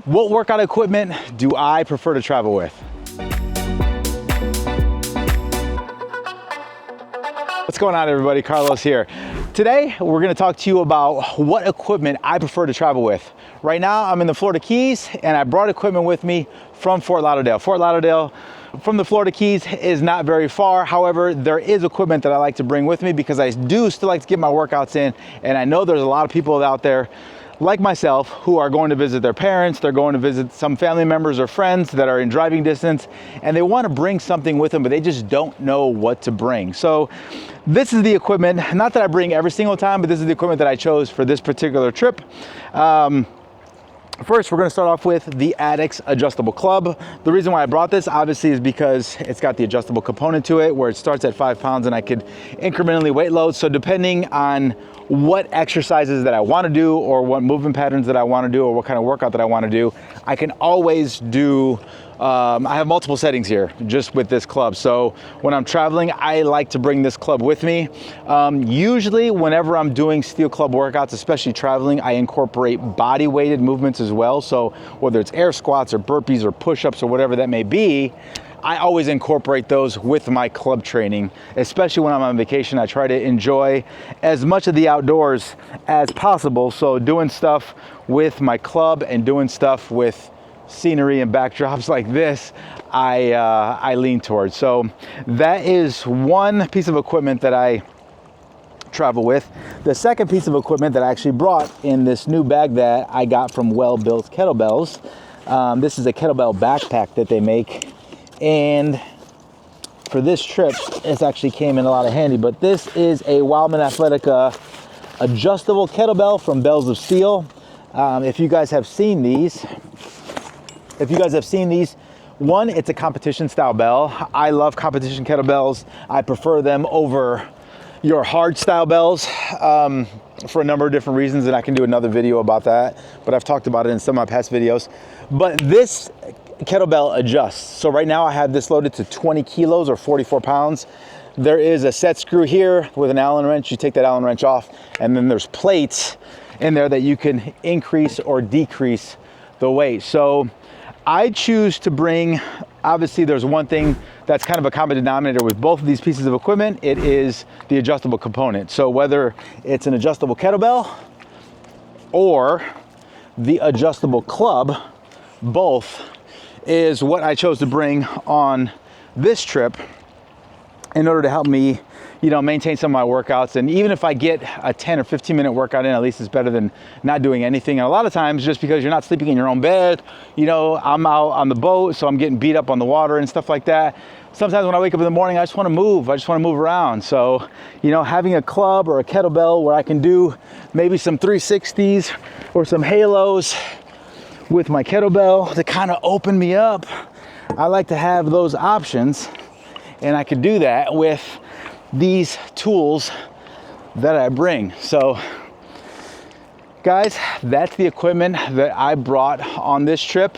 What workout equipment do I prefer to travel with? What's going on, everybody? Carlos here. Today, we're gonna talk to you about what equipment I prefer to travel with. Right now, I'm in the Florida Keys, and I brought equipment with me from Fort Lauderdale. Fort Lauderdale from the Florida Keys is not very far. However, there is equipment that I like to bring with me because I do still like to get my workouts in, and I know there's a lot of people out there like myself who are going to visit their parents, they're going to visit some family members or friends that are in driving distance, and they want to bring something with them, but they just don't know what to bring. So this is the equipment, not that I bring every single time, but this is the equipment that I chose for this particular trip. First, we're going to start off with the Addicts Adjustable Club. The reason why I brought this, obviously, is because it's got the adjustable component to it, where it starts at 5 pounds and I could incrementally weight load. So depending on what exercises that I want to do, or what movement patterns that I want to do, or what kind of workout that I want to do, I can always do, I have multiple settings here just with this club. So when I'm traveling, I like to bring this club with me. Usually whenever I'm doing steel club workouts, especially traveling, I incorporate body weighted movements as well. So whether it's air squats or burpees or push-ups or whatever that may be, I always incorporate those with my club training, especially when I'm on vacation. I try to enjoy as much of the outdoors as possible. So doing stuff with my club and doing stuff with scenery and backdrops like this, I lean towards. So that is one piece of equipment that I travel with. The second piece of equipment that I actually brought in this new bag that I got from Well Built Kettlebells. This is a kettlebell backpack that they make. And for this trip, this actually came in a lot of handy, but this is a Wildman Athletica adjustable kettlebell from Bells of Steel. If you guys have seen these, one, it's a competition style bell. I love competition kettlebells. I prefer them over your hard style bells for a number of different reasons, and I can do another video about that, but I've talked about it in some of my past videos. But this kettlebell adjusts. So right now I have this loaded to 20 kilos or 44 pounds. There is a set screw here with an Allen wrench. You take that Allen wrench off, and then there's plates in there that you can increase or decrease the weight. So I choose to bring, obviously there's one thing that's kind of a common denominator with both of these pieces of equipment. It is the adjustable component. So whether it's an adjustable kettlebell or the adjustable club, both is what I chose to bring on this trip in order to help me, maintain some of my workouts. And even if I get a 10 or 15 minute workout in, at least it's better than not doing anything. And a lot of times, just because you're not sleeping in your own bed, I'm out on the boat, so I'm getting beat up on the water and stuff like that. Sometimes when I wake up in the morning, I just want to move. I just want to move around. So, having a club or a kettlebell where I can do maybe some 360s or some halos with my kettlebell to kind of open me up, I like to have those options, and I could do that with these tools that I bring. So guys, that's the equipment that I brought on this trip.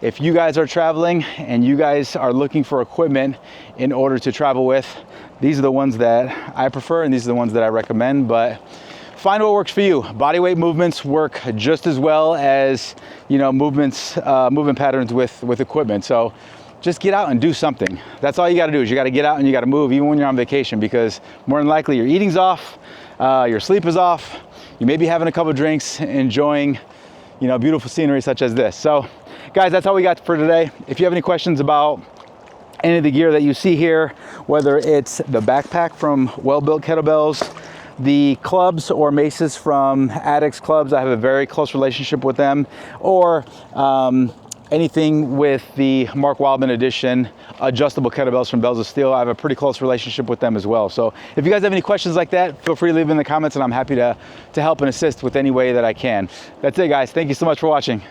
If you guys are traveling and you guys are looking for equipment in order to travel with, these are the ones that I prefer, and these are the ones that I recommend. But find what works for you. Bodyweight movements work just as well as movement patterns with equipment. So just get out and do something. That's all you got to do, is you got to get out and you got to move, even when you're on vacation, because more than likely your eating's off, your sleep is off, you may be having a couple of drinks, enjoying beautiful scenery such as this. So guys, that's all we got for today. If you have any questions about any of the gear that you see here, whether it's the backpack from Well Built Kettlebells, the clubs or maces from Addicts Clubs, I have a very close relationship with them, or anything with the Mark Wildman edition adjustable kettlebells from Bells of Steel, I have a pretty close relationship with them as well. So if you guys have any questions like that, feel free to leave them in the comments, and I'm happy to help and assist with any way that I can. That's it, guys. Thank you so much for watching.